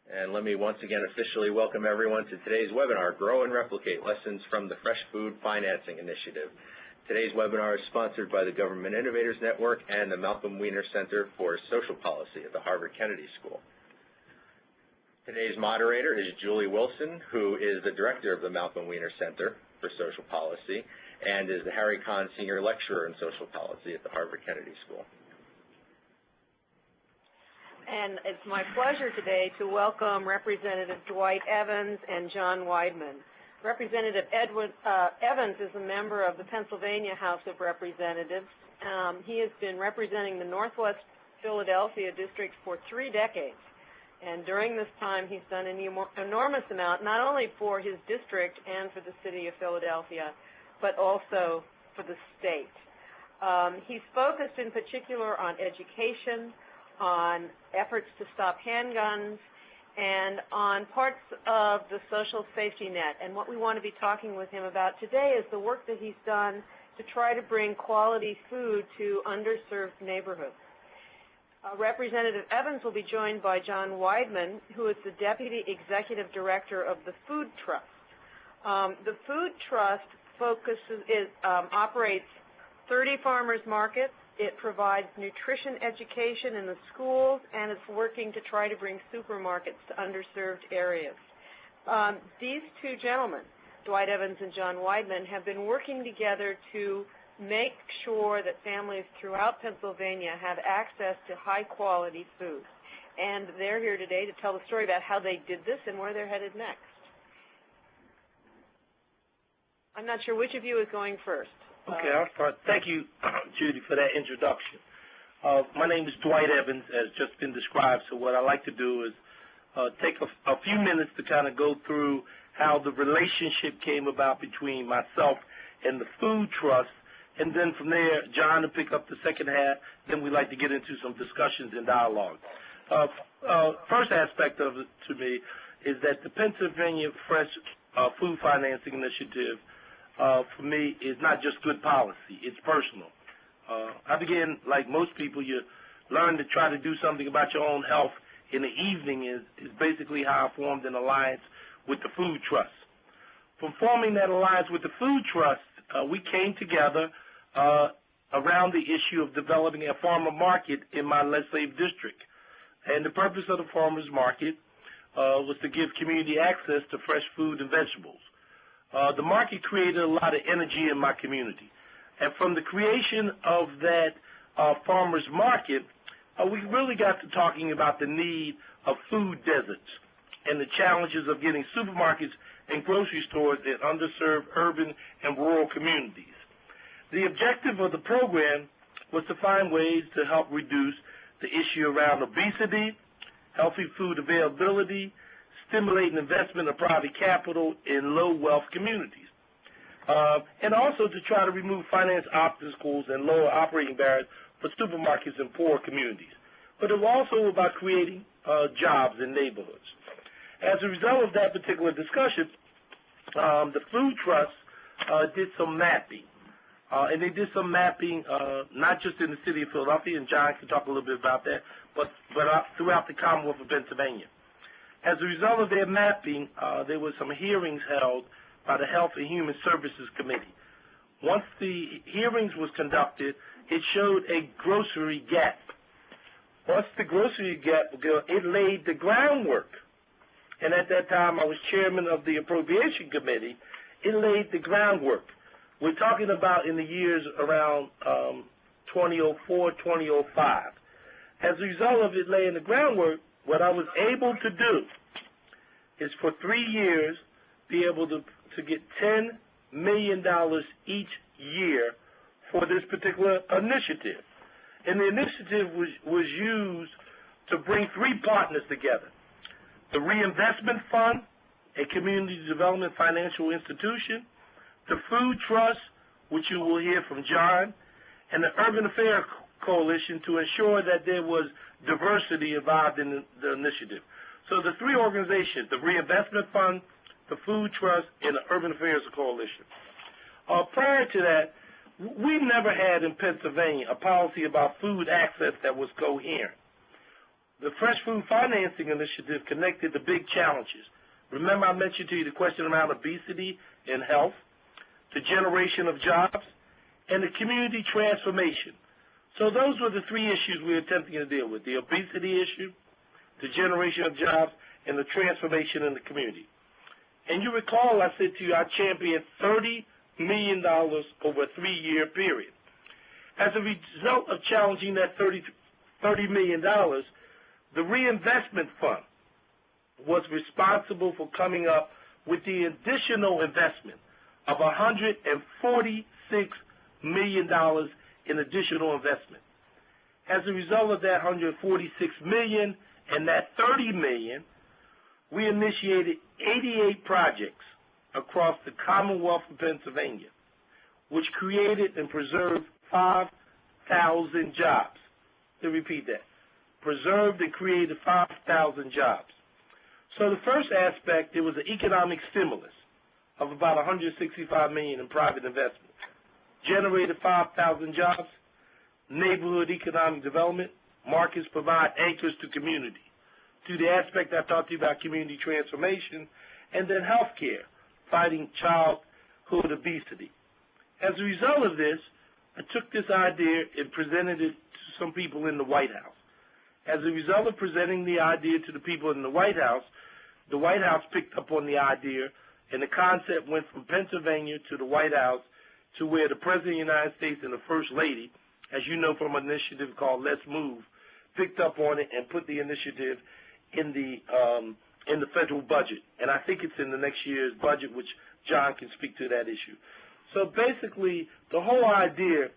And let me once again officially welcome everyone to today's webinar, Grow and Replicate Lessons from the Fresh Food Financing Initiative. Today's webinar is sponsored by the Government Innovators Network and the Malcolm Weiner Center for Social Policy at the Harvard Kennedy School. Today's moderator is Julie Wilson, who is the director of the Malcolm Weiner Center for Social Policy and is the Harry Kahn Senior Lecturer in Social Policy at the Harvard Kennedy School. And it's my pleasure today to welcome Representative Dwight Evans and John Weidman. Representative Evans is a member of the Pennsylvania House of Representatives. He has been representing the Northwest Philadelphia district for 3 decades. And during this time, he's done an enormous amount, not only for his district and for the city of Philadelphia, but also for the state. He's focused in particular on education, on efforts to stop handguns, and on parts of the social safety net. And what we want to be talking with him about today is the work that he's done to try to bring quality food to underserved neighborhoods. Representative Evans will be joined by John Weidman, who is the Deputy Executive Director of the Food Trust. The Food Trust operates 30 farmers markets. It provides nutrition education in the schools, and it's working to try to bring supermarkets to underserved areas. These two gentlemen, Dwight Evans and John Weidman, have been working together to make sure that families throughout Pennsylvania have access to high-quality food. And they're here today to tell the story about how they did this and where they're headed next. I'm not sure which of you is going first. Okay, I'll start. Thank you, Judy, for that introduction. My name is Dwight Evans, as just been described, so what I like to do is take a few minutes to kind of go through how the relationship came about between myself and the Food Trust, and then from there, John will pick up the second half, then we'd like to get into some discussions and dialogue. First aspect of it to me is that the Pennsylvania Fresh Food Financing Initiative for me, is not just good policy, it's personal. I began, like most people, you learn to try to do something about your own health in the evening is basically how I formed an alliance with the Food Trust. From forming that alliance with the Food Trust, we came together around the issue of developing a farmer market in my legislative district. And the purpose of the farmer's market was to give community access to fresh food and vegetables. The market created a lot of energy in my community. And from the creation of that farmer's market, we really got to talking about the need of food deserts and the challenges of getting supermarkets and grocery stores in underserved urban and rural communities. The objective of the program was to find ways to help reduce the issue around obesity, healthy food availability, stimulating investment of private capital in low-wealth communities, and also to try to remove finance obstacles and lower operating barriers for supermarkets in poor communities. But it was also about creating jobs in neighborhoods. As a result of that particular discussion, the Food Trust did some mapping. And they did some mapping not just in the city of Philadelphia, and John can talk a little bit about that, but throughout the Commonwealth of Pennsylvania. As a result of their mapping, there were some hearings held by the Health and Human Services Committee. Once the hearings was conducted, it showed a grocery gap. Once the grocery gap, it laid the groundwork. And at that time, I was chairman of the Appropriation Committee. It laid the groundwork. We're talking about in the years around 2004, 2005. As a result of it laying the groundwork, what I was able to do is for 3 years be able to get $10 million each year for this particular initiative. And the initiative was used to bring 3 partners together. The Reinvestment Fund, a community development financial institution, the Food Trust, which you will hear from John, and the Urban Affairs Coalition to ensure that there was diversity involved in the initiative. So the 3 organizations, the Reinvestment Fund, the Food Trust, and the Urban Affairs Coalition. Prior to that, we never had in Pennsylvania a policy about food access that was coherent. The Fresh Food Financing Initiative connected the big challenges. Remember I mentioned to you the question around obesity and health, the generation of jobs, and the community transformation. So those were the three issues we were attempting to deal with, the obesity issue, the generation of jobs, and the transformation in the community. And you recall I said to you I championed $30 million over a 3-year period. As a result of challenging that $30 million, the Reinvestment Fund was responsible for coming up with the additional investment of $146 million in additional investment. As a result of that $146 million and that $30 million, we initiated 88 projects across the Commonwealth of Pennsylvania, which created and preserved 5,000 jobs. To repeat that, preserved and created 5,000 jobs. So the first aspect, there was an economic stimulus of about $165 million in private investment, generated 5,000 jobs, neighborhood economic development, markets provide anchors to community. To the aspect I talked to you about community transformation, and then health care, fighting childhood obesity. As a result of this, I took this idea and presented it to some people in the White House. As a result of presenting the idea to the people in the White House picked up on the idea, and the concept went from Pennsylvania to the White House to where the President of the United States and the First Lady, as you know from an initiative called Let's Move, picked up on it and put the initiative in the federal budget. And I think it's in the next year's budget, which John can speak to that issue. So basically, the whole idea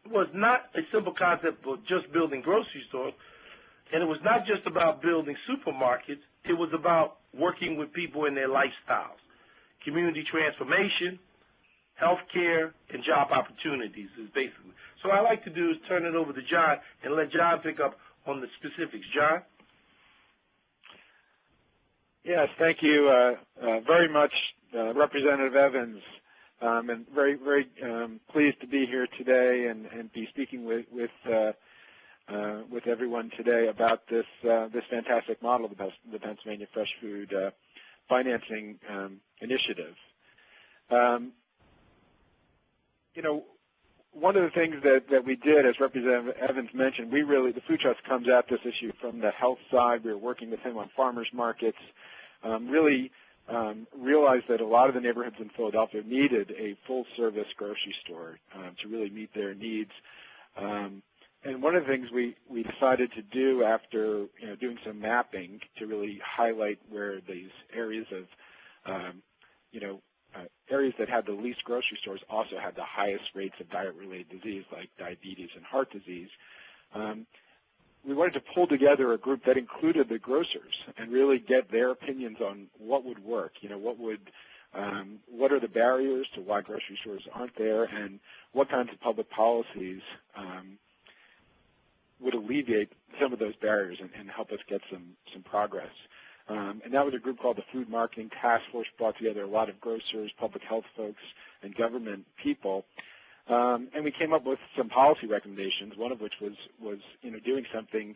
was not a simple concept of just building grocery stores, and it was not just about building supermarkets. It was about working with people in their lifestyles, community transformation, health care, and job opportunities is basically. So what I like to do is turn it over to John and let John pick up on the specifics. John? Yes, thank you very much, Representative Evans. And very, very pleased to be here today and be speaking with everyone today about this fantastic model, the Pennsylvania Fresh Food Financing Initiative. You know, one of the things that we did, as Representative Evans mentioned, the Food Trust comes at this issue from the health side. We were working with him on farmers markets, realized that a lot of the neighborhoods in Philadelphia needed a full-service grocery store to really meet their needs. And one of the things we decided to do after doing some mapping to really highlight where these areas of areas that had the least grocery stores also had the highest rates of diet-related disease like diabetes and heart disease. We wanted to pull together a group that included the grocers and really get their opinions on what would work. What are the barriers to why grocery stores aren't there, and what kinds of public policies would alleviate some of those barriers and help us get some progress. And that was a group called the Food Marketing Task Force, brought together a lot of grocers, public health folks, and government people. And we came up with some policy recommendations, one of which was doing something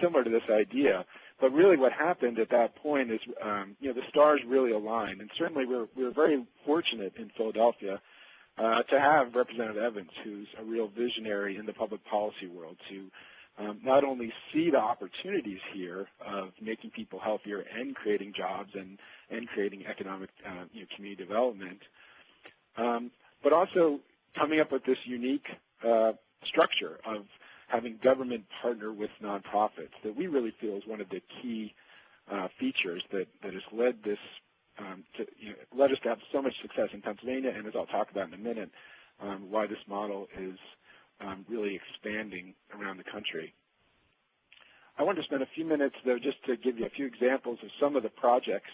similar to this idea. But really what happened at that point is the stars really aligned. And certainly we were very fortunate in Philadelphia to have Representative Evans, who's a real visionary in the public policy world, to not only see the opportunities here of making people healthier and creating jobs and creating economic community development, but also coming up with this unique structure of having government partner with nonprofits that we really feel is one of the key features that has led this led us to have so much success in Pennsylvania, and as I'll talk about in a minute, why this model is really expanding around the country. I want to spend a few minutes, though, just to give you a few examples of some of the projects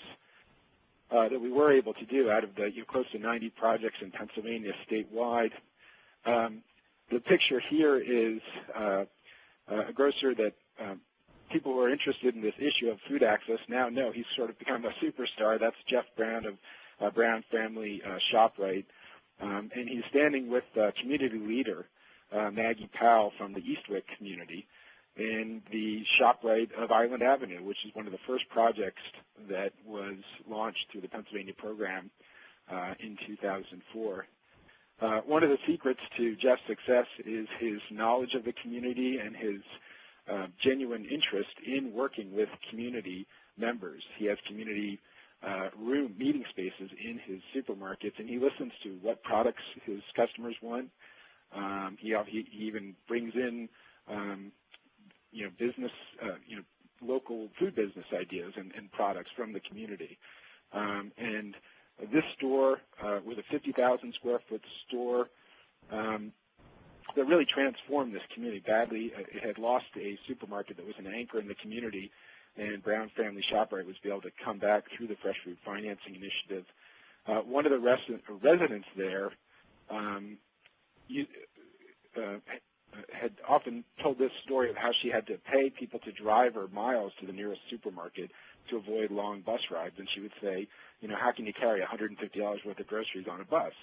that we were able to do out of the close to 90 projects in Pennsylvania statewide. The picture here is a grocer that people who are interested in this issue of food access now know he's sort of become a superstar. That's Jeff Brown of Brown Family ShopRite. And he's standing with community leader Maggie Powell from the Eastwick community. in the ShopRite of Island Avenue, which is one of the first projects that was launched through the Pennsylvania program in 2004. One of the secrets to Jeff's success is his knowledge of the community and his genuine interest in working with community members. He has community meeting spaces in his supermarkets, and he listens to what products his customers want. He even brings in business, local food business ideas and products from the community. And this store was a 50,000 square foot store that really transformed this community badly. It had lost a supermarket that was an anchor in the community, and Brown Family ShopRite was able to come back through the Fresh Food Financing Initiative. One of the residents there had often told this story of how she had to pay people to drive her miles to the nearest supermarket to avoid long bus rides. And she would say, how can you carry $150 worth of groceries on a bus?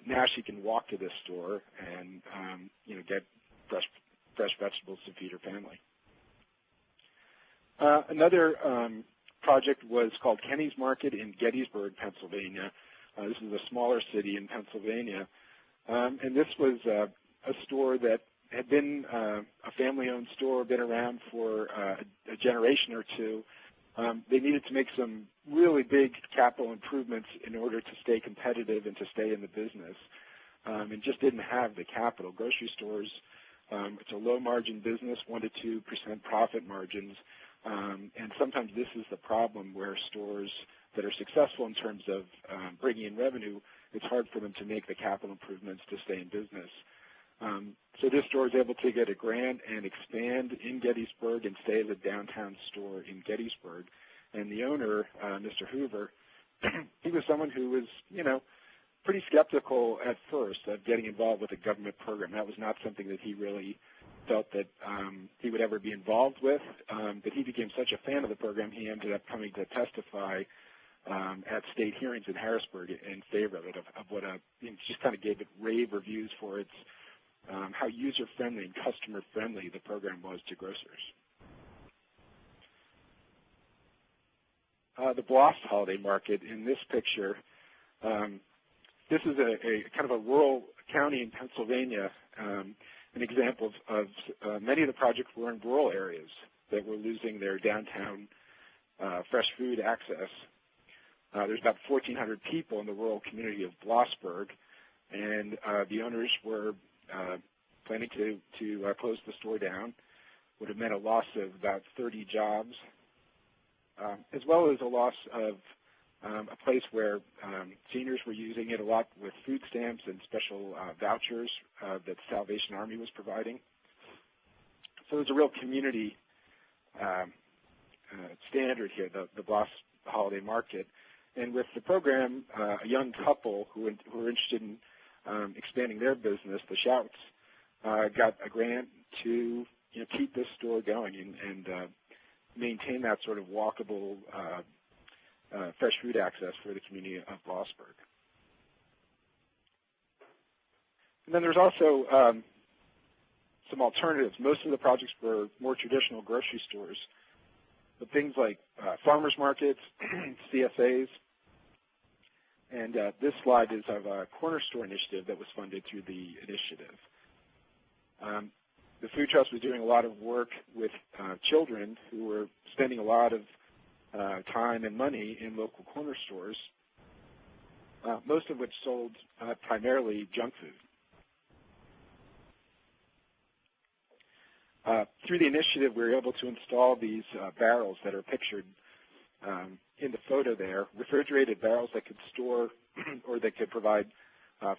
Now she can walk to this store and, get fresh vegetables to feed her family. Another project was called Kenny's Market in Gettysburg, Pennsylvania. This is a smaller city in Pennsylvania. And this was a store that had been a family-owned store, been around for a generation or two. They needed to make some really big capital improvements in order to stay competitive and to stay in the business, and just didn't have the capital. Grocery stores, it's a low-margin business, 1% to 2% profit margins, and sometimes this is the problem where stores that are successful in terms of bringing in revenue, it's hard for them to make the capital improvements to stay in business. So this store is able to get a grant and expand in Gettysburg and stay at the downtown store in Gettysburg. And the owner, Mr. Hoover, he was someone who was, pretty skeptical at first of getting involved with a government program. That was not something that he really felt that he would ever be involved with. But he became such a fan of the program, he ended up coming to testify at state hearings in Harrisburg in favor of it, just kind of gave it rave reviews for its how user-friendly and customer-friendly the program was to grocers. The Bloss Holiday Market in this picture, this is a kind of a rural county in Pennsylvania, an example of many of the projects were in rural areas that were losing their downtown fresh food access. There's about 1,400 people in the rural community of Blossburg, and the owners were planning to close the store down. Would have meant a loss of about 30 jobs, as well as a loss of a place where seniors were using it a lot with food stamps and special vouchers that the Salvation Army was providing. So there's a real community standard here, the Bloss Holiday Market. And with the program, a young couple who were interested in expanding their business, the Shouts, got a grant to keep this store going and maintain that sort of walkable fresh food access for the community of Blossburg. And then there's also some alternatives. Most of the projects were more traditional grocery stores, but things like farmers markets, CSAs, and this slide is of a corner store initiative that was funded through the initiative. The Food Trust was doing a lot of work with children who were spending a lot of time and money in local corner stores, most of which sold primarily junk food. Through the initiative, we were able to install these barrels that are pictured in the photo there, refrigerated barrels that could store or that could provide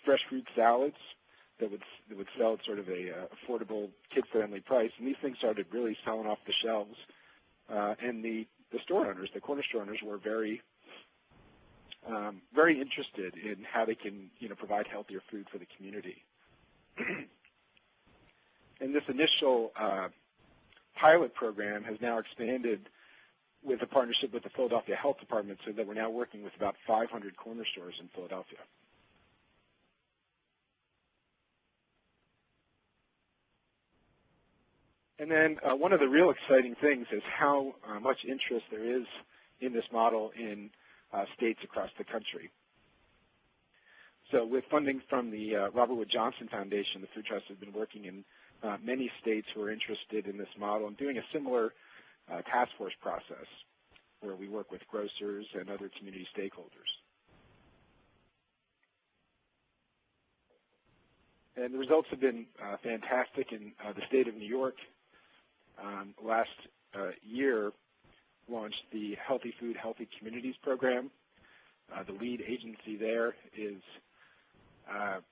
fresh fruit salads that would sell at sort of a affordable, kid-friendly price. And these things started really selling off the shelves. And the store owners, the corner store owners, were very interested in how they can provide healthier food for the community. And this initial pilot program has now expanded with a partnership with the Philadelphia Health Department, so that we're now working with about 500 corner stores in Philadelphia. And then one of the real exciting things is how much interest there is in this model in states across the country. So with funding from the Robert Wood Johnson Foundation, the Food Trust has been working in many states who are interested in this model and doing a similar task force process where we work with grocers and other community stakeholders. And the results have been fantastic. In the state of New York, last year launched the Healthy Food, Healthy Communities program. The lead agency there is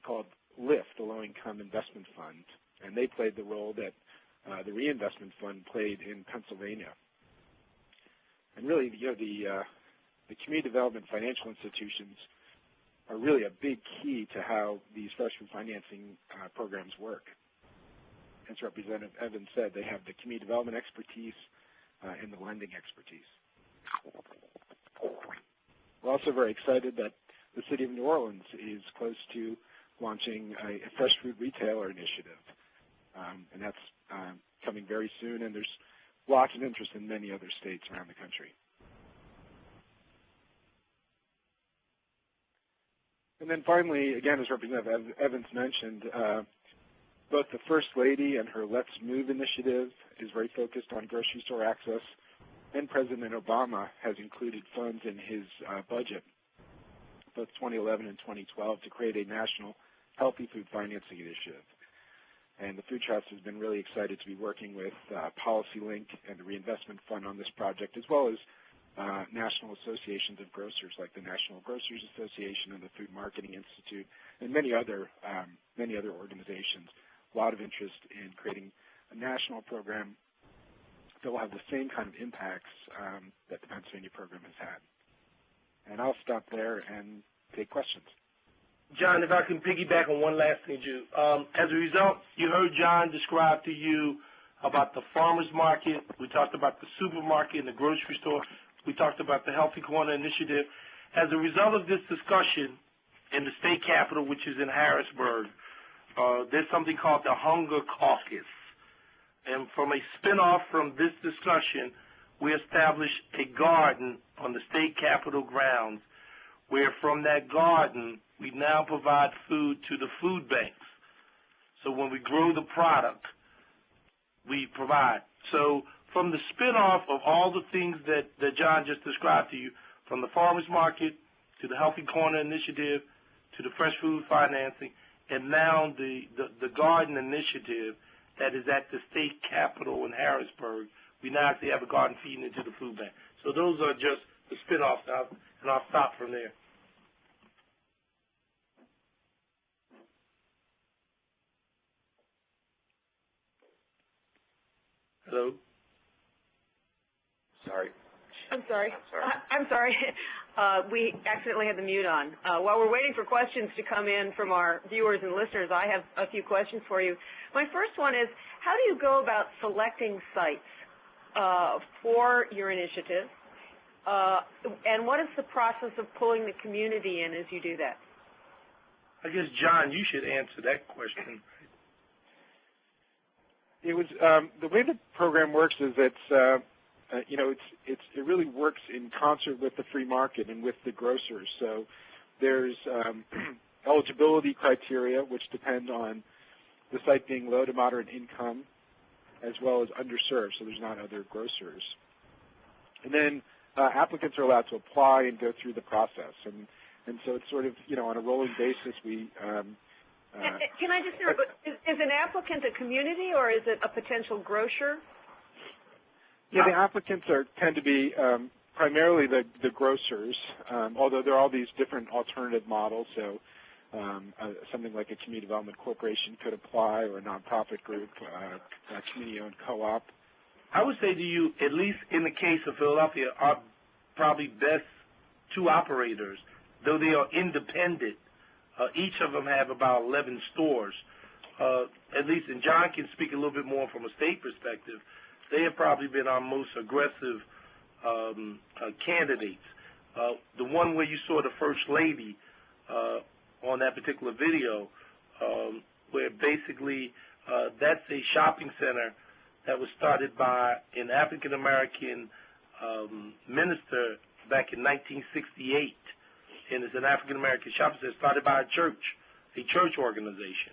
called LIFT, the Low Income Investment Fund, and they played the role that the Reinvestment Fund played in Pennsylvania. And really, the community development financial institutions are really a big key to how these fresh food financing programs work. As Representative Evans said, they have the community development expertise and the lending expertise. We're also very excited that the City of New Orleans is close to launching a fresh food retailer initiative, and that's coming very soon, and there's lots of interest in many other states around the country. And then finally, again, as Representative Evans mentioned, both the First Lady and her Let's Move initiative is very focused on grocery store access, and President Obama has included funds in his budget, both 2011 and 2012, to create a national healthy food financing initiative. And the Food Trust has been really excited to be working with PolicyLink and the Reinvestment Fund on this project, as well as national associations of grocers like the National Grocers Association and the Food Marketing Institute and many other organizations. A lot of interest in creating a national program that will have the same kind of impacts that the Pennsylvania program has had. And I'll stop there and take questions. John, if I can piggyback on one last thing, Jude. As a result, you heard John describe to you about the farmer's market. We talked about the supermarket and the grocery store. We talked about the Healthy Corner Initiative. As a result of this discussion in the state capitol, which is in Harrisburg, there's something called the Hunger Caucus. And from a spinoff from this discussion, we established a garden on the state capitol grounds where from that garden, we now provide food to the food banks. So when we grow the product, we provide. So from the spinoff of all the things that John just described to you, from the farmers market to the Healthy Corner Initiative to the fresh food financing, and now the garden initiative that is at the state capitol in Harrisburg, we now actually have a garden feeding into the food bank. So those are just the spinoffs, and I'll stop from there. Hello? Sorry. I'm sorry. We accidentally had the mute on. While we're waiting for questions to come in from our viewers and listeners, I have a few questions for you. My first one is, how do you go about selecting sites for your initiative, and what is the process of pulling the community in as you do that? I guess, John, you should answer that question. It was the way the program works is it's it really works in concert with the free market and with the grocers. So there's eligibility criteria, which depend on the site being low to moderate income, as well as underserved, so there's not other grocers. And then applicants are allowed to apply and go through the process, and so it's sort of on a rolling basis. We can I just interrupt? Is an applicant a community or is it a potential grocer? Yeah, the applicants tend to be primarily the grocers, although there are all these different alternative models. So something like a community development corporation could apply, or a nonprofit group, a community-owned co-op. I would say to you, at least in the case of Philadelphia, our probably best two operators, though they are independent, each of them have about 11 stores. At least, and John can speak a little bit more from a state perspective, they have probably been our most aggressive candidates. The one where you saw the First Lady on that particular video, where basically that's a shopping center that was started by an African-American minister back in 1968, and it's an African-American shopping center started by a church organization.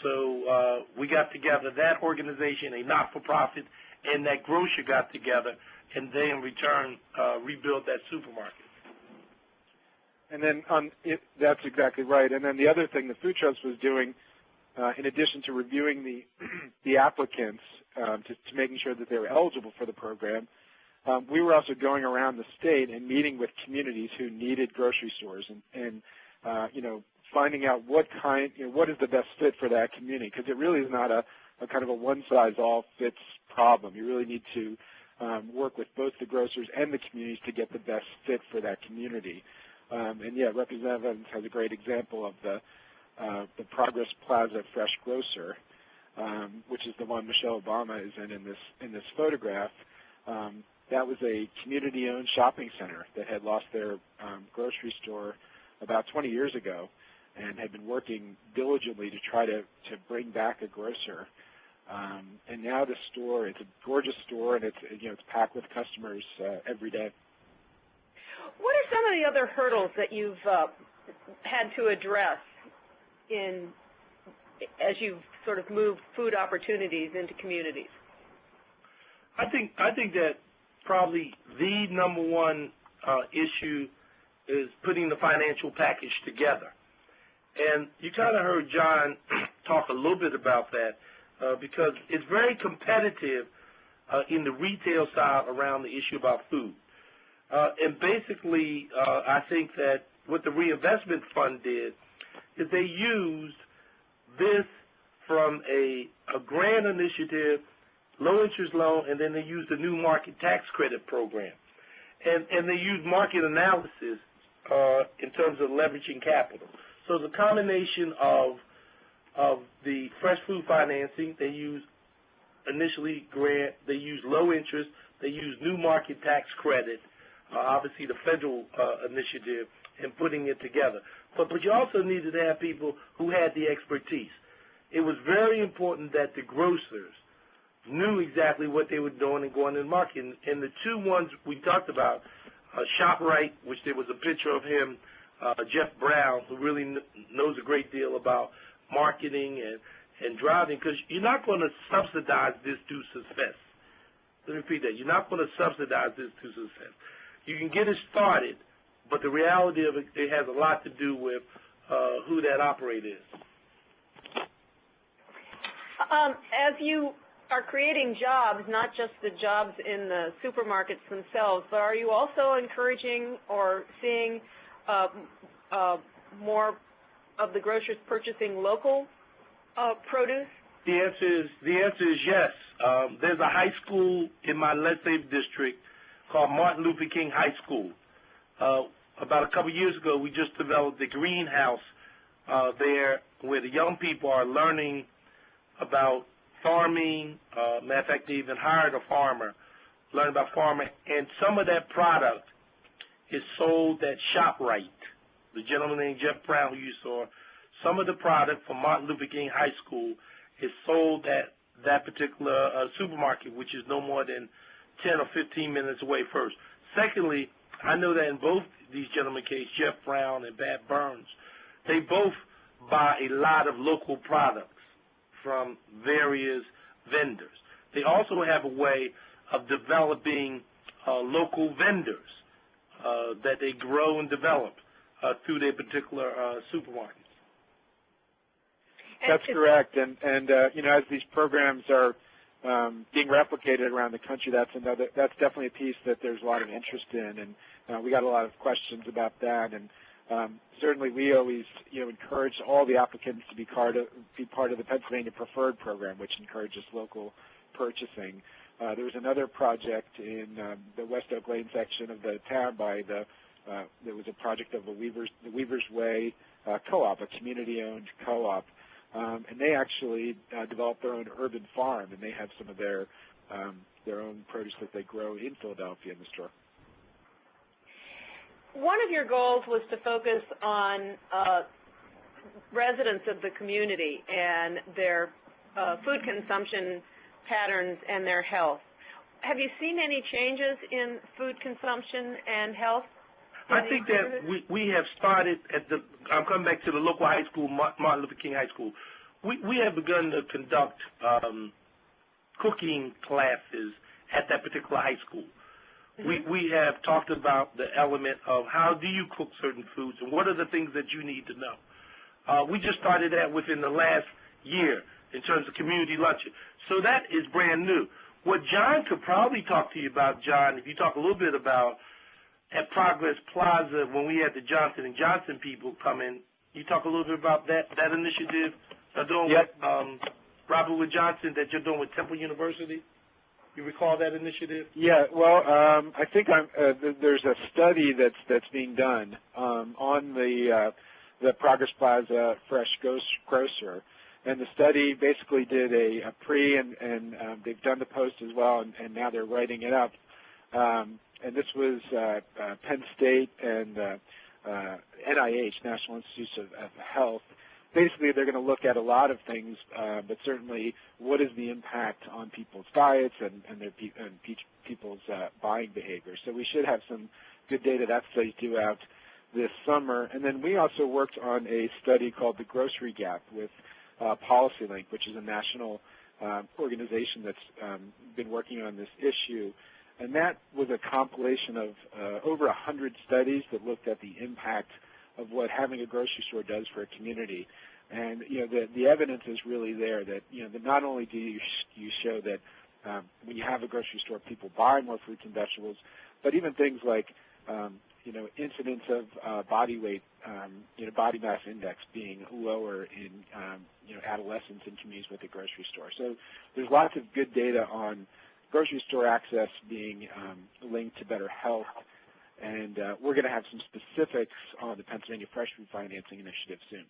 So we got together, that organization, a not-for-profit, and that grocer got together, and they in return rebuilt that supermarket. And then that's exactly right. And then the other thing the Food Trust was doing, in addition to reviewing the applicants to making sure that they were eligible for the program, we were also going around the state and meeting with communities who needed grocery stores and finding out what is the best fit for that community, because it really is not a kind of a one-size-all-fits problem. You really need to work with both the grocers and the communities to get the best fit for that community. Representative Evans has a great example of the Progress Plaza Fresh Grocer, which is the one Michelle Obama is in this photograph. That was a community-owned shopping center that had lost their grocery store about 20 years ago and had been working diligently to try to bring back a grocer. And now the store, it's a gorgeous store, and it's packed with customers every day. What are some of the other hurdles that you've had to address as you've sort of moved food opportunities into communities? I think that probably the number one issue is putting the financial package together. And you kind of heard John talk a little bit about that because it's very competitive in the retail side around the issue about food. And basically, I think that what the Reinvestment Fund did is they used this from a grant initiative, low-interest loan, and then they used the new market tax credit program. And they used market analysis in terms of leveraging capital. So it's a combination of the fresh food financing. They used initially grant, they used low interest, they used new market tax credit, obviously the federal initiative, and putting it together. But you also needed to have people who had the expertise. It was very important that the grocers knew exactly what they were doing and going in the market. And the two ones we talked about, ShopRite, which there was a picture of him, Jeff Brown, who really knows a great deal about marketing and driving, because you're not going to subsidize this to success. Let me repeat that. You're not going to subsidize this to success. You can get it started, but the reality of it has a lot to do with who that operator is. As you are creating jobs, not just the jobs in the supermarkets themselves, but are you also encouraging or seeing more of the grocers purchasing local produce? The answer is yes. There's a high school in my Let's Save district called Martin Luther King High School. About a couple years ago, we just developed a greenhouse there where the young people are learning about farming. Matter of fact, they even hired a farmer, learning about farming, and some of that product is sold at ShopRite. The gentleman named Jeff Brown, who you saw, some of the product from Martin Luther King High School is sold at that particular supermarket, which is no more than 10 or 15 minutes away first. Secondly, I know that in both these gentlemen's cases, Jeff Brown and Bat Burns, they both buy a lot of local products from various vendors. They also have a way of developing local vendors that they grow and develop through their particular supermarkets. That's correct, and as these programs are being replicated around the country, that's definitely a piece that there's a lot of interest in, and we got a lot of questions about that, and certainly we always encourage all the applicants to be part of the Pennsylvania Preferred Program, which encourages local purchasing. There was another project in the West Oak Lane section of the town there was a project of the Weaver's Way Co-op, a community-owned co-op, and they actually developed their own urban farm, and they have some of their own produce that they grow in Philadelphia in the store. One of your goals was to focus on residents of the community and their food consumption patterns and their health. Have you seen any changes in food consumption and health? I think that we have started I'm coming back to the local high school, Martin Luther King High School. We have begun to conduct cooking classes at that particular high school. Mm-hmm. We have talked about the element of how do you cook certain foods and what are the things that you need to know. We just started that within the last year in terms of community luncheon. So that is brand new. What John could probably talk to you about, John, if you talk a little bit about at Progress Plaza when we had the Johnson & Johnson people come in, you talk a little bit about that initiative doing with Robert Wood Johnson that you're doing with Temple University? You recall that initiative? Yeah, well, I think there's a study that's being done on the Progress Plaza Fresh Grocer, and the study basically did a pre and they've done the post as well, and now they're writing it up. And this was Penn State and NIH, National Institutes of Health. Basically, they're going to look at a lot of things, but certainly what is the impact on people's diets and people's buying behavior. So we should have some good data. That study's due out this summer. And then we also worked on a study called the Grocery Gap with PolicyLink, which is a national organization that's been working on this issue. And that was a compilation of over 100 studies that looked at the impact of what having a grocery store does for a community. And, the evidence is really there that, that not only do you show that when you have a grocery store, people buy more fruits and vegetables, but even things like, incidence of body weight, body mass index being lower in, adolescents in communities with a grocery store. So there's lots of good data on grocery store access being linked to better health. And we're going to have some specifics on the Pennsylvania Fresh Food Financing Initiative soon.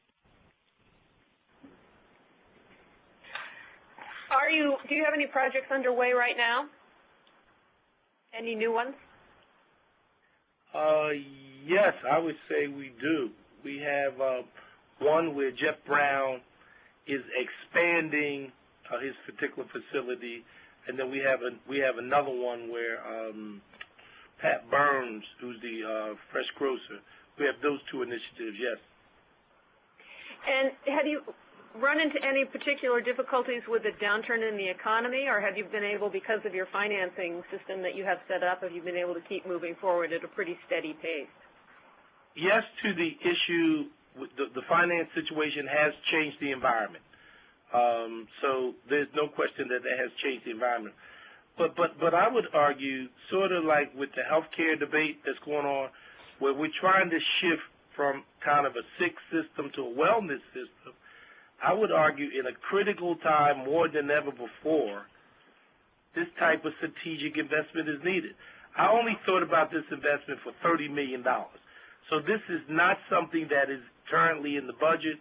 Do you have any projects underway right now? Any new ones? Yes, I would say we do. We have one where Jeff Brown is expanding his particular facility, and then we have another one where Pat Burns, who's the fresh grocer. We have those two initiatives, yes. And have you run into any particular difficulties with the downturn in the economy, or have you been able, because of your financing system that you have set up, have you been able to keep moving forward at a pretty steady pace? Yes, to the issue, the finance situation has changed the environment. So there's no question that has changed the environment. But I would argue, sort of like with the healthcare debate that's going on, where we're trying to shift from kind of a sick system to a wellness system, I would argue in a critical time more than ever before, this type of strategic investment is needed. I only thought about this investment for $30 million. So this is not something that is currently in the budget.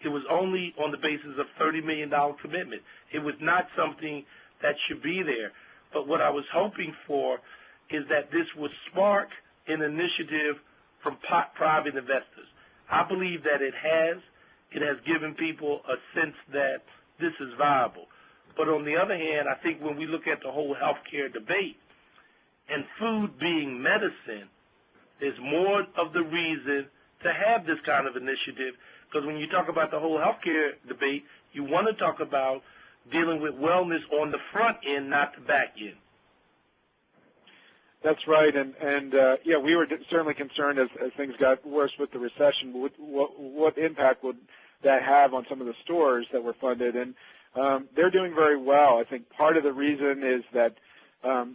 It was only on the basis of $30 million commitment. It was not something that should be there. But what I was hoping for is that this would spark an initiative from private investors. I believe that it has. It has given people a sense that this is viable. But on the other hand, I think when we look at the whole healthcare debate and food being medicine, there's more of the reason to have this kind of initiative, because when you talk about the whole healthcare debate, you want to talk about dealing with wellness on the front end, not the back end. That's right, and we were certainly concerned as things got worse with the recession. What impact would that have on some of the stores that were funded? And they're doing very well. I think part of the reason is that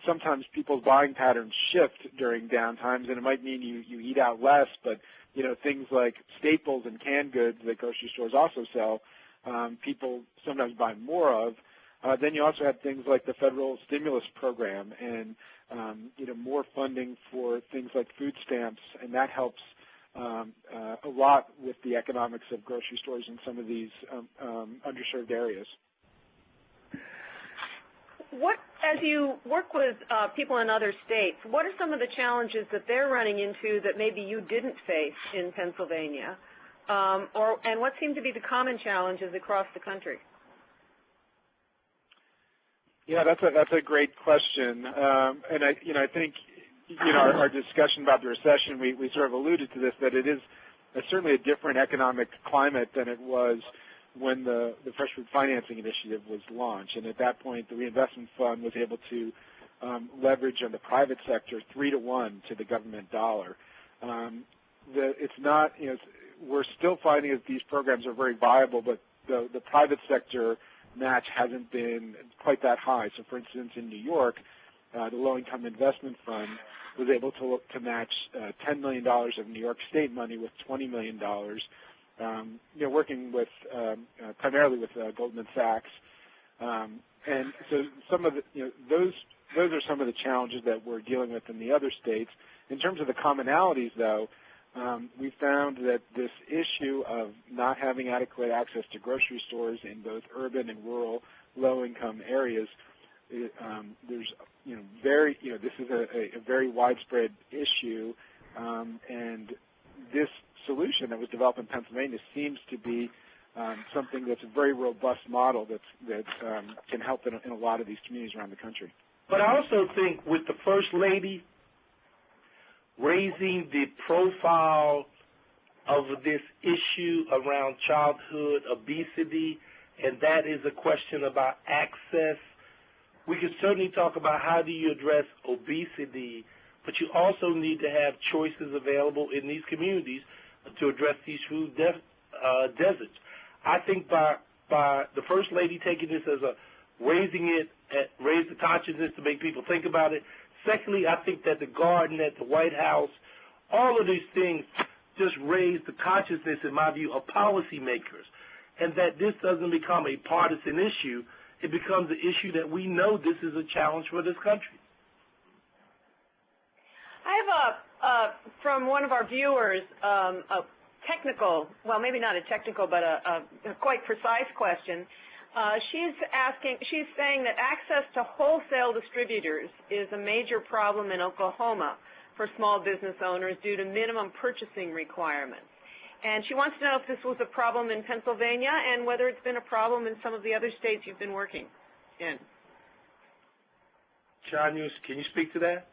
sometimes people's buying patterns shift during downtimes, and it might mean you eat out less, but things like staples and canned goods that grocery stores also sell, people sometimes buy more of. Then you also have things like the federal stimulus program and more funding for things like food stamps, and that helps a lot with the economics of grocery stores in some of these underserved areas. As you work with people in other states, what are some of the challenges that they're running into that maybe you didn't face in Pennsylvania, and what seem to be the common challenges across the country? Yeah, that's a great question, and I think our discussion about the recession, we sort of alluded to this, that it is certainly a different economic climate than it was when the Fresh Food Financing Initiative was launched, and at that point, the Reinvestment Fund was able to leverage on the private sector 3-to-1 to the government dollar. It's not, we're still finding that these programs are very viable, but the private sector match hasn't been quite that high. So, for instance, in New York, the Low-Income Investment Fund was able to match $10 million of New York State money with $20 million, working with primarily with Goldman Sachs. And so some of the, those are some of the challenges that we're dealing with in the other states. In terms of the commonalities, though, we found that this issue of not having adequate access to grocery stores in both urban and rural low-income areas, there's, this is a very widespread issue, and this solution that was developed in Pennsylvania seems to be something that's a very robust model that can help in a lot of these communities around the country. But I also think with the First Lady raising the profile of this issue around childhood obesity, and that is a question about access. We could certainly talk about how do you address obesity, but you also need to have choices available in these communities to address these food deserts. I think by the First Lady taking this as a raise the consciousness to make people think about it. Secondly, I think that the garden at the White House, all of these things just raise the consciousness, in my view, of policymakers, and that this doesn't become a partisan issue. It becomes an issue that we know this is a challenge for this country. I have from one of our viewers, a technical, well, maybe not a technical, but a quite precise question. She's saying that access to wholesale distributors is a major problem in Oklahoma for small business owners due to minimum purchasing requirements. And she wants to know if this was a problem in Pennsylvania and whether it's been a problem in some of the other states you've been working in. John, can you speak to that?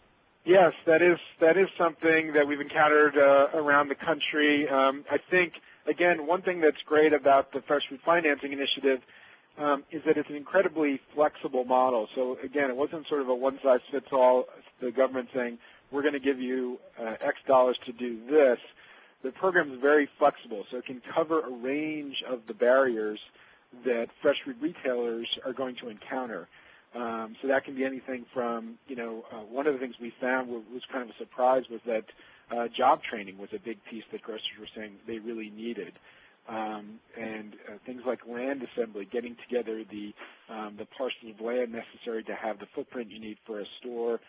Yes, that is something that we've encountered around the country. I think, again, one thing that's great about the Fresh Food Financing Initiative is that it's an incredibly flexible model. So, again, it wasn't sort of a one-size-fits-all, the government saying, we're going to give you X dollars to do this. The program is very flexible, so it can cover a range of the barriers that fresh food retailers are going to encounter. So that can be anything from, one of the things we found was kind of a surprise was that job training was a big piece that grocers were saying they really needed. And things like land assembly, getting together the parcels of land necessary to have the footprint you need for a store,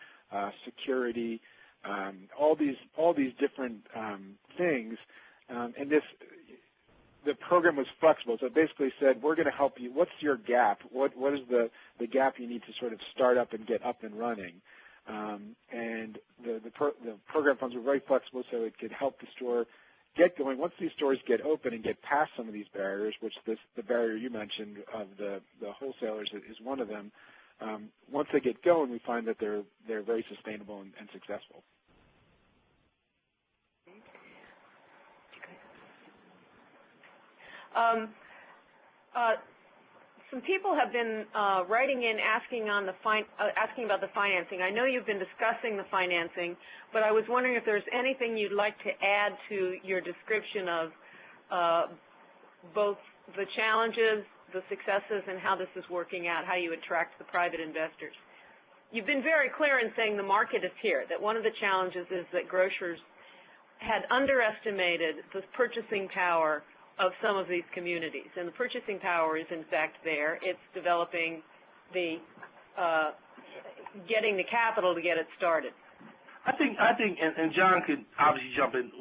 security, all these different things, and the program was flexible. So it basically said, we're going to help you. What's your gap? What is the gap you need to sort of start up and get up and running? And the program funds were very flexible, so it could help the store get going. Once these stores get open and get past some of these barriers, which the barrier you mentioned of the wholesalers is one of them, once they get going, we find that they're very sustainable and successful. Some people have been writing in asking about the financing. I know you've been discussing the financing, but I was wondering if there's anything you'd like to add to your description of both the challenges, the successes, and how this is working out, how you attract the private investors. You've been very clear in saying the market is here, that one of the challenges is that grocers had underestimated the purchasing power of some of these communities, and the purchasing power is in fact there. It's developing getting the capital to get it started. I think, and John could obviously jump in.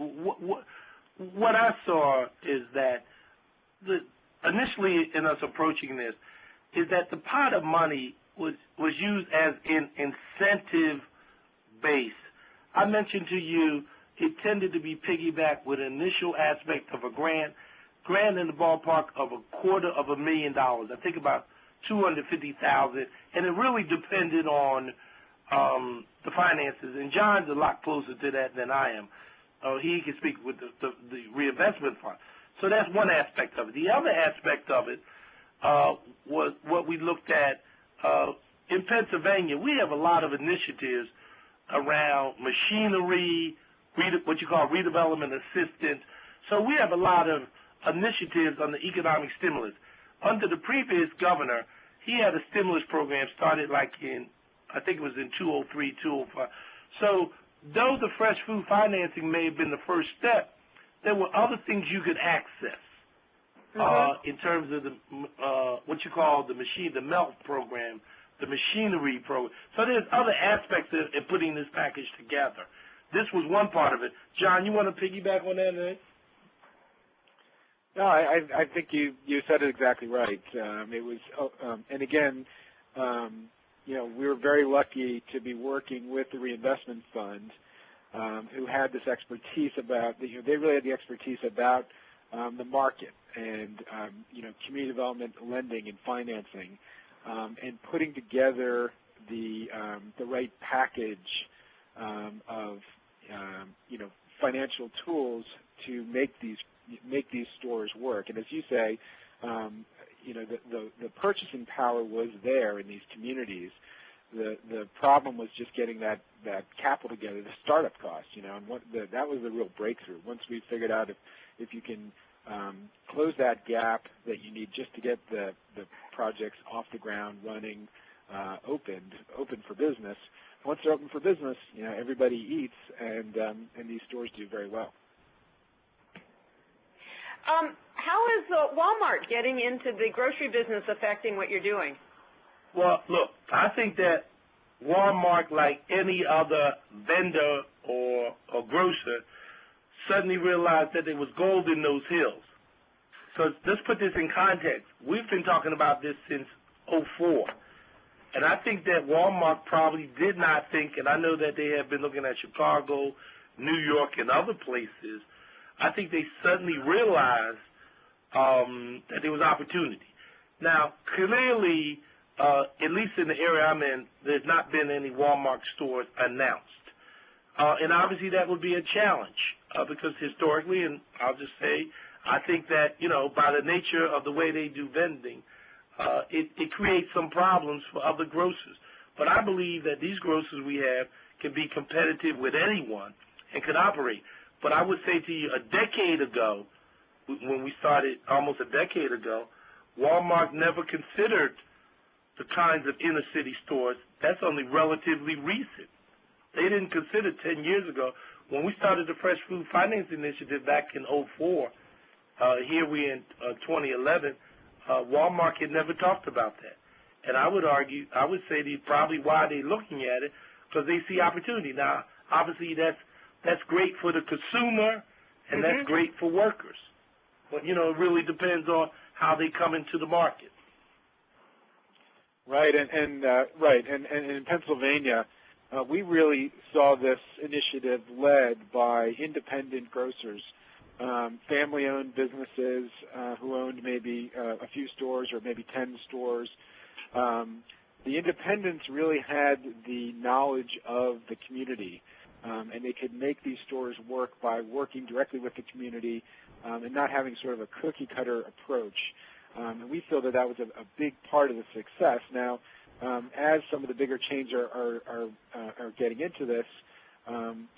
What I saw is that initially in us approaching this, is that the pot of money was used as an incentive base. I mentioned to you it tended to be piggybacked with an initial aspect of a grant in the ballpark of $250,000. I think about $250,000, and it really depended on the finances. And John's a lot closer to that than I am. He can speak with the Reinvestment Fund. So that's one aspect of it. The other aspect of it was what we looked at in Pennsylvania. We have a lot of initiatives around machinery, what you call redevelopment assistance. So we have a lot of initiatives on the economic stimulus. Under the previous governor, he had a stimulus program started like I think it was in 2003, 2005. So though the fresh food financing may have been the first step, there were other things you could access in terms of the what you call the melt program, the machinery program. So there's other aspects in putting this package together. This was one part of it. John, you want to piggyback on that, Nick? No, I think you said it exactly right. It was, and again, we were very lucky to be working with the Reinvestment Fund, who had this expertise about, they really had the expertise about the market and, community development lending and financing, and putting together the right package of, financial tools to make these stores work. And as you say, the purchasing power was there in these communities. The problem was just getting that capital together, the startup costs, and that was the real breakthrough. Once we figured out if you can close that gap that you need just to get the projects off the ground, running, open for business. Once they're open for business, everybody eats, and these stores do very well. How is Walmart getting into the grocery business affecting what you're doing? Well, look, I think that Walmart, like any other vendor or grocer, suddenly realized that there was gold in those hills. So let's put this in context. We've been talking about this since 2004. And I think that Walmart probably did not think, and I know that they have been looking at Chicago, New York, and other places. I think they suddenly realized that there was opportunity. Now, clearly, at least in the area I'm in, there's not been any Walmart stores announced. And obviously that would be a challenge because historically, and I'll just say, I think that, by the nature of the way they do vending, it creates some problems for other grocers. But I believe that these grocers we have can be competitive with anyone and can operate. But I would say to you, a decade ago, when we started almost a decade ago, Walmart never considered the kinds of inner city stores. That's only relatively recent. They didn't consider 10 years ago. When we started the Fresh Food Finance Initiative back in 2004, here we in 2011, Walmart had never talked about that. And I would say probably why they're looking at it, because they see opportunity. Now, obviously that's great for the consumer, and that's great for workers. But, it really depends on how they come into the market. Right, and in Pennsylvania, we really saw this initiative led by independent grocers, family-owned businesses who owned maybe a few stores or maybe 10 stores. The independents really had the knowledge of the community, and they could make these stores work by working directly with the community and not having sort of a cookie-cutter approach. And we feel that was a big part of the success. Now, as some of the bigger chains are getting into this,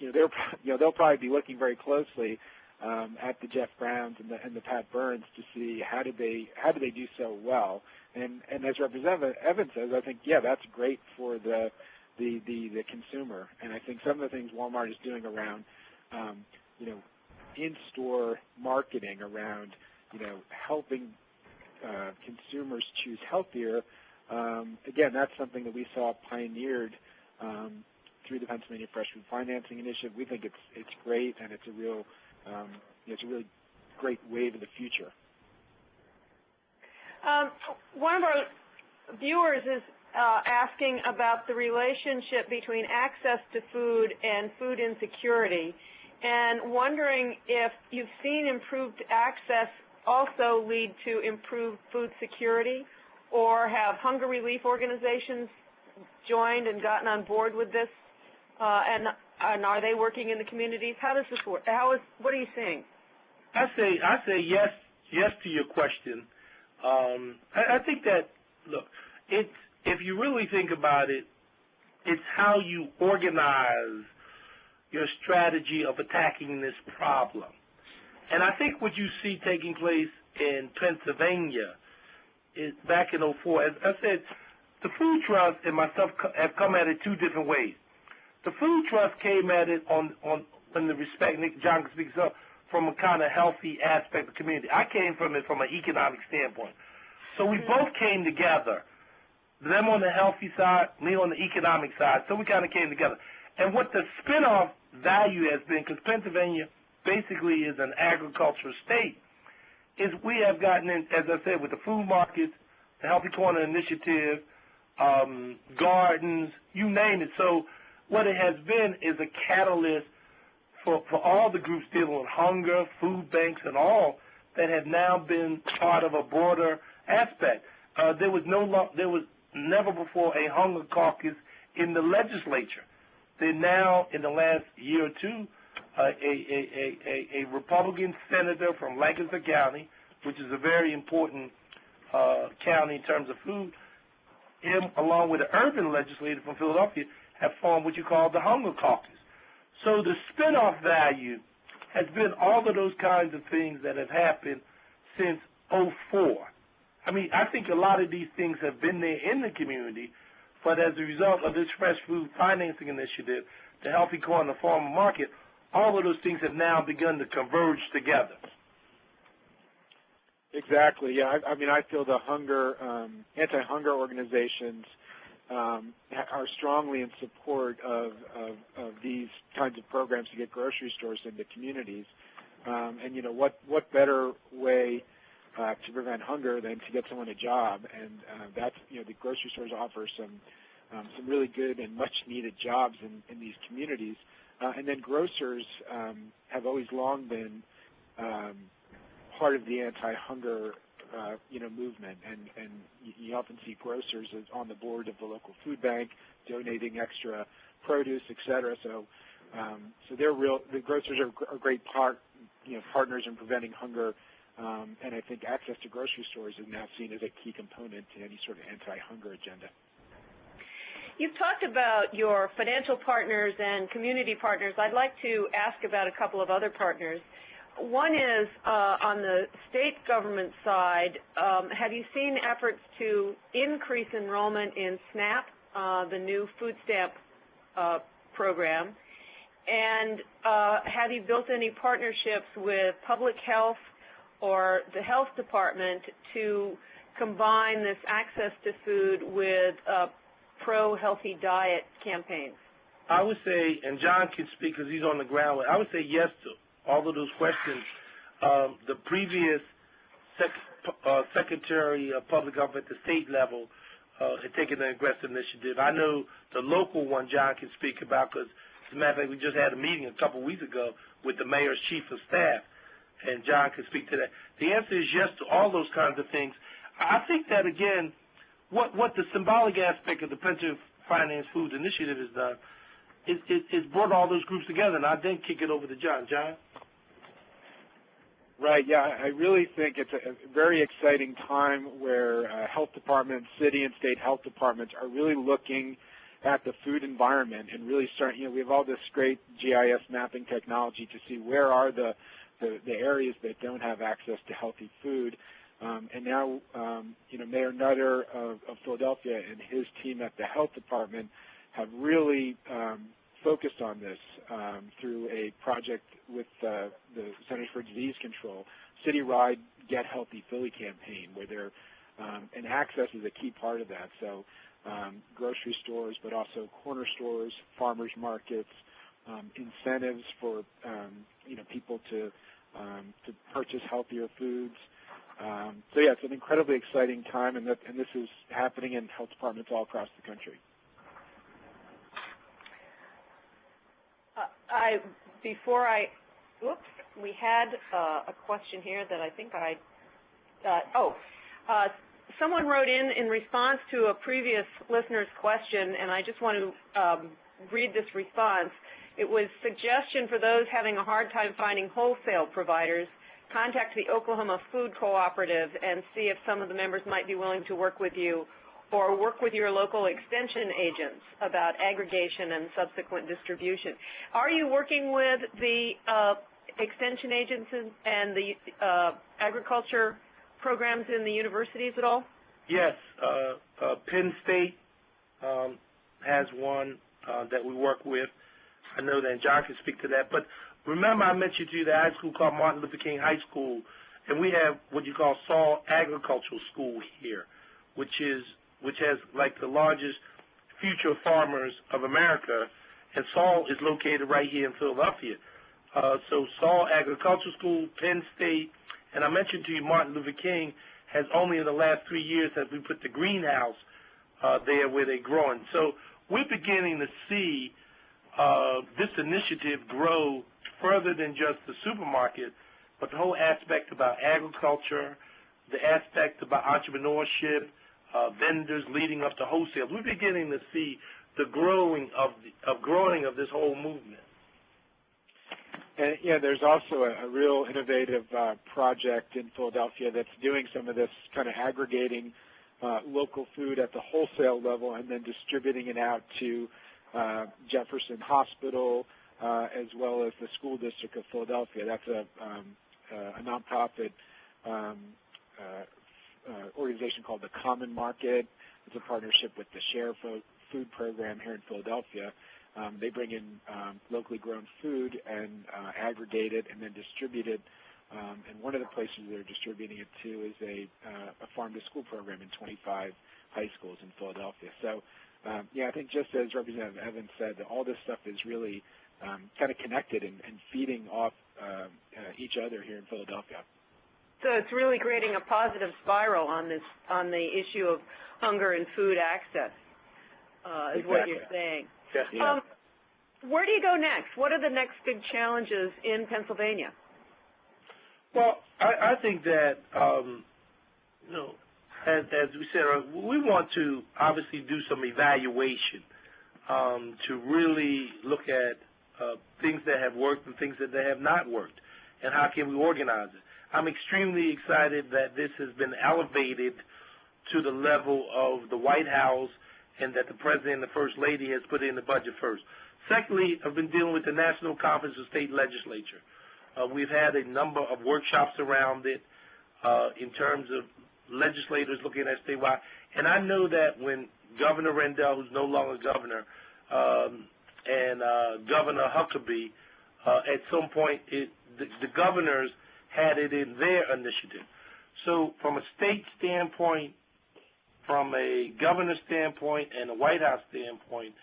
they'll probably be looking very closely at the Jeff Browns and the Pat Burns to see how did they do so well. And as Representative Evans says, I think that's great for the consumer. And I think some of the things Walmart is doing around in-store marketing around helping consumers choose healthier. Again, that's something that we saw pioneered through the Pennsylvania Fresh Food Financing Initiative. We think it's great, and it's a really great wave of the future. One of our viewers is asking about the relationship between access to food and food insecurity, and wondering if you've seen improved access also lead to improved food security, or have hunger relief organizations joined and gotten on board with this? And are they working in the communities? How does this work? What are you seeing? I say yes to your question. I think that, look, if you really think about it, it's how you organize your strategy of attacking this problem. And I think what you see taking place in Pennsylvania is back in 2004, as I said, the Food Trust and myself have come at it two different ways. The Food Trust came at it on the respect, Nick John can speak so, from a kind of healthy aspect of the community. I came from it from an economic standpoint. So we both came together, them on the healthy side, me on the economic side, so we kind of came together. And what the spinoff value has been, because Pennsylvania basically is an agricultural state, is we have gotten in, as I said, with the food markets, the Healthy Corner Initiative, gardens, you name it. So what it has been is a catalyst for all the groups dealing with hunger, food banks, and all that have now been part of a broader aspect. There was never before a Hunger Caucus in the legislature. They're now, in the last year or two, a Republican senator from Lancaster County, which is a very important county in terms of food, him along with an urban legislator from Philadelphia have formed what you call the Hunger Caucus. So the spinoff value has been all of those kinds of things that have happened since 2004. I mean, I think a lot of these things have been there in the community, but as a result of this fresh food financing initiative, the Healthy Corner farmer market, all of those things have now begun to converge together. Exactly. Yeah. I mean, I feel the anti-hunger organizations are strongly in support of these kinds of programs to get grocery stores into communities. And you know, what better way to prevent hunger than to get someone a job? And that's, you know, the grocery stores offer some really good and much needed jobs in these communities. And then grocers have always long been part of the anti-hunger movement, and you often see grocers as on the board of the local food bank, donating extra produce, et cetera. So the grocers are great partners in preventing hunger, and I think access to grocery stores is now seen as a key component to any sort of anti-hunger agenda. You've talked about your financial partners and community partners. I'd like to ask about a couple of other partners. One is on the state government side, have you seen efforts to increase enrollment in SNAP, the new food stamp program? And have you built any partnerships with public health or the health department to combine this access to food with pro-healthy diet campaigns? I would say, and John can speak because he's on the ground, I would say yes to all of those questions. The previous Secretary of Public Health at the state level had taken an aggressive initiative. I know the local one John can speak about because, as a matter of fact, we just had a meeting a couple of weeks ago with the mayor's chief of staff, and John can speak to that. The answer is yes to all those kinds of things. I think that, again, what the symbolic aspect of the Pension Finance Food Initiative has done is brought all those groups together, and I then kick it over to John. John? Right, yeah, I really think it's a very exciting time where health departments, city and state health departments are really looking at the food environment and really starting, we have all this great GIS mapping technology to see where are the areas that don't have access to healthy food. And now, Mayor Nutter of Philadelphia and his team at the health department have really focused on this through a project with the Centers for Disease Control, citywide Get Healthy Philly campaign, where they're, and access is a key part of that. So grocery stores, but also corner stores, farmers markets, incentives for people to purchase healthier foods. So yeah, it's an incredibly exciting time, and this is happening in health departments all across the country. we had a question here that I think someone wrote in response to a previous listener's question, and I just want to read this response. It was suggestion for those having a hard time finding wholesale providers, contact the Oklahoma Food Cooperative and see if some of the members might be willing to work with you or work with your local extension agents about aggregation and subsequent distribution. Are you working with the extension agents and the agriculture programs in the universities at all? Yes. Penn State has one that we work with. I know that John can speak to that. But remember I mentioned to you the high school called Martin Luther King High School, and we have what you call Saul Agricultural School here, which has like the largest future farmers of America, and Saul is located right here in Philadelphia. So Saul Agricultural School, Penn State, and I mentioned to you Martin Luther King has only in the last 3 years have we put the greenhouse there where they're growing. So we're beginning to see this initiative grow further than just the supermarket, but the whole aspect about agriculture, the aspect about entrepreneurship, vendors leading up to wholesale. We're beginning to see the growing of this whole movement. And yeah, there's also a real innovative project in Philadelphia that's doing some of this kind of aggregating local food at the wholesale level and then distributing it out to Jefferson Hospital as well as the school district of Philadelphia. That's a nonprofit organization called the Common Market. It's a partnership with the Share Food program here in Philadelphia. They bring in locally grown food and aggregate it and then distribute it. And one of the places they're distributing it to is a farm-to-school program in 25 high schools in Philadelphia. So, yeah, I think just as Representative Evans said, that all this stuff is really kind of connected and feeding off each other here in Philadelphia. So it's really creating a positive spiral on the issue of hunger and food access, is what you're saying. Yeah. Where do you go next? What are the next big challenges in Pennsylvania? Well, I think that, as we said, we want to obviously do some evaluation to really look at things that have worked and things that have not worked, and how can we organize it. I'm extremely excited that this has been elevated to the level of the White House and that the President and the First Lady has put in the budget first. Secondly, I've been dealing with the National Conference of State Legislature. We've had a number of workshops around it in terms of legislators looking at statewide. And I know that when Governor Rendell, who's no longer governor, and Governor Huckabee, at some point, the governors had it in their initiative. So from a state standpoint, from a governor standpoint, and a White House standpoint,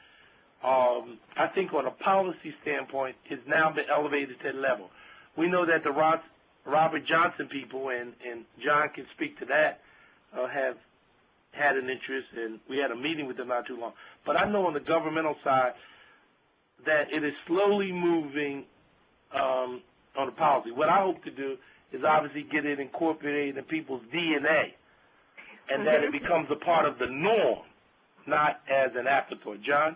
I think on a policy standpoint, it's now been elevated to that level. We know that the Robert Johnson people, and John can speak to that, have had an interest, and we had a meeting with them not too long. But I know on the governmental side that it is slowly moving on the policy. What I hope to do is obviously get it incorporated in people's DNA, and that it becomes a part of the norm, not as an afterthought. John?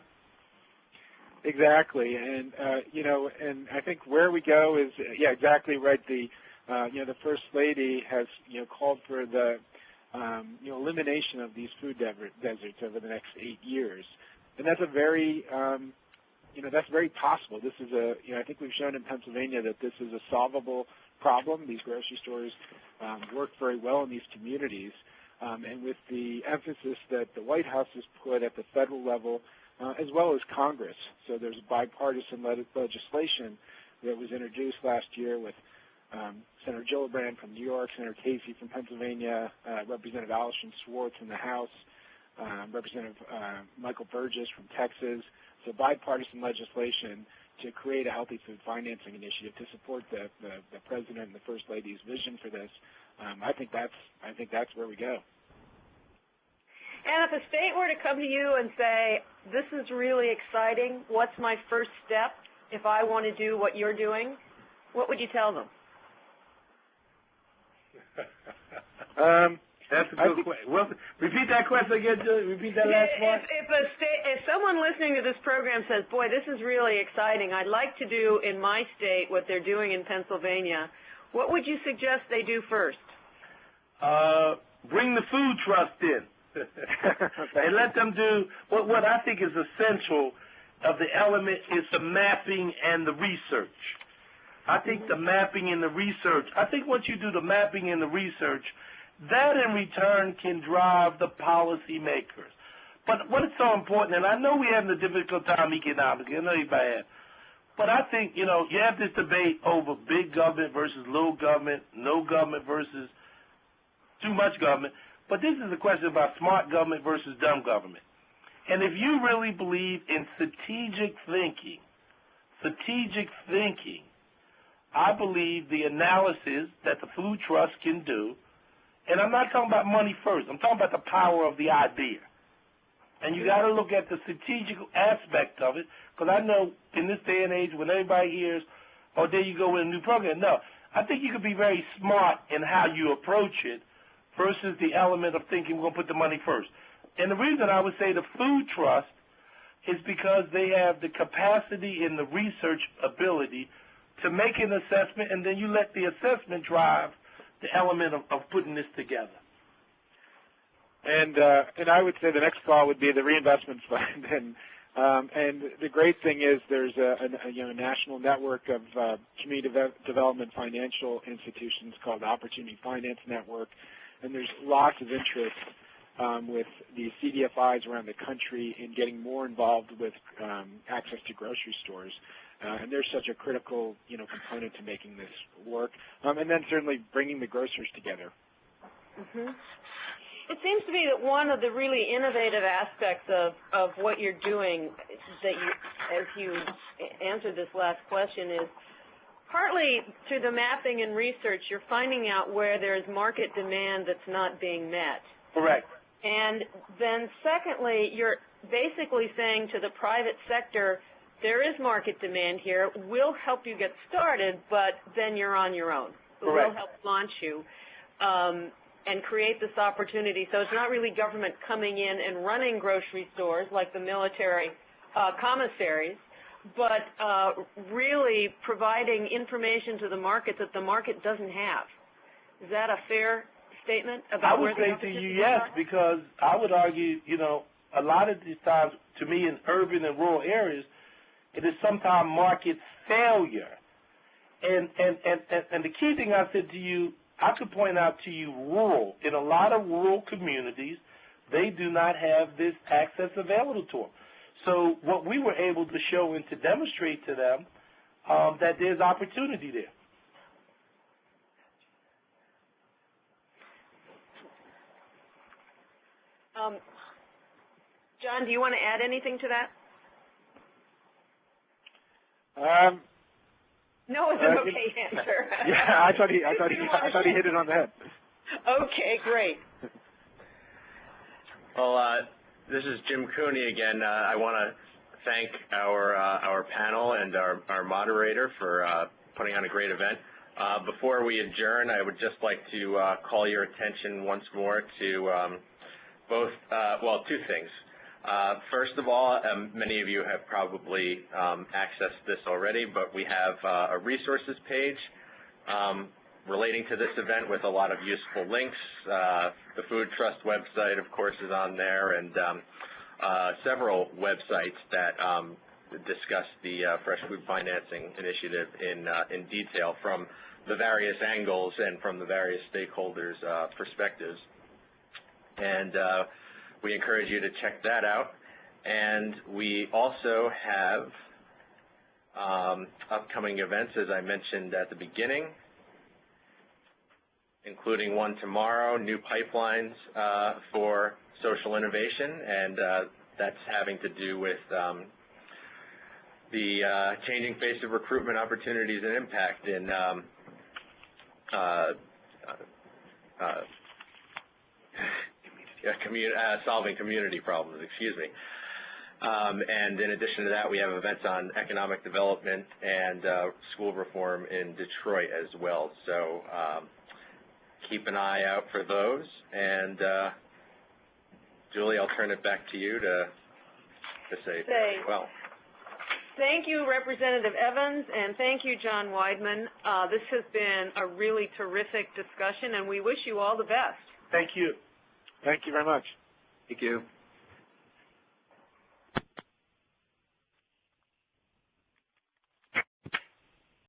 Exactly, and and I think where we go is, yeah, exactly right. The the First Lady has called for the elimination of these food deserts over the next 8 years, and that's a very that's very possible. This is I think we've shown in Pennsylvania that this is a solvable problem. These grocery stores work very well in these communities, and with the emphasis that the White House has put at the federal level, as well as Congress. So there's bipartisan legislation that was introduced last year with Senator Gillibrand from New York, Senator Casey from Pennsylvania, Representative Allison Schwartz in the House, Representative Michael Burgess from Texas. So bipartisan legislation to create a healthy food financing initiative to support the President and the First Lady's vision for this. I think that's where we go. And if a state were to come to you and say, this is really exciting, what's my first step if I want to do what you're doing, what would you tell them? That's a good question. Well, repeat that question again, Julie. Repeat that last part. If someone listening to this program says, boy, this is really exciting, I'd like to do in my state what they're doing in Pennsylvania, what would you suggest they do first? Bring the food trust in. And let them do what I think is essential of the element is the mapping and the research. I think the mapping and the research, I think once you do the mapping and the research, that in return can drive the policy makers. But what is so important, and I know we're having a difficult time economically, I know you're bad, but I think, you have this debate over big government versus little government, no government versus too much government. But this is a question about smart government versus dumb government. And if you really believe in strategic thinking, I believe the analysis that the food trust can do, and I'm not talking about money first, I'm talking about the power of the idea. And you got to look at the strategic aspect of it, because I know in this day and age when everybody hears, oh, there you go with a new program. No, I think you could be very smart in how you approach it, versus the element of thinking we're going to put the money first. And the reason I would say the food trust is because they have the capacity and the research ability to make an assessment, and then you let the assessment drive the element of putting this together. And I would say the next call would be the Reinvestment Fund. And the great thing is there's a national network of community development financial institutions called Opportunity Finance Network. And there's lots of interest with the CDFIs around the country in getting more involved with access to grocery stores. And they're such a critical, component to making this work. And then certainly bringing the grocers together. Mm-hmm. It seems to me that one of the really innovative aspects of what you're doing, as you answered this last question, is partly through the mapping and research, you're finding out where there's market demand that's not being met. Correct. And then secondly, you're basically saying to the private sector, there is market demand here, we'll help you get started, but then you're on your own. Correct. We'll help launch you and create this opportunity. So it's not really government coming in and running grocery stores like the military commissaries, but really providing information to the market that the market doesn't have. Is that a fair statement about where the I would say to you yes, because I would argue, a lot of these times, to me, in urban and rural areas, it is sometimes market failure. And the key thing I said to you, I could point out to you rural. In a lot of rural communities, they do not have this access available to them. So what we were able to show and to demonstrate to them that there's opportunity there. John, do you want to add anything to that? No, it's an okay answer. Yeah, I thought he hit it on the head. Okay, great. Well, this is Jim Cooney again. I want to thank our panel and our moderator for putting on a great event. Before we adjourn, I would just like to call your attention once more to two things. First of all, many of you have probably accessed this already, but we have a resources page relating to this event with a lot of useful links. The Food Trust website, of course, is on there, and several websites that discuss the Fresh Food Financing Initiative in detail from the various angles and from the various stakeholders' perspectives. And we encourage you to check that out. And we also have upcoming events, as I mentioned at the beginning, including one tomorrow, New Pipelines for Social Innovation, and that's having to do with the changing face of recruitment opportunities and impact in solving community problems, and in addition to that, we have events on economic development and school reform in Detroit as well. So keep an eye out for those. And Julie, I'll turn it back to you to say well. Thank you, Representative Evans, and thank you, John Weidman. This has been a really terrific discussion, and we wish you all the best. Thank you. Thank you very much. Thank you.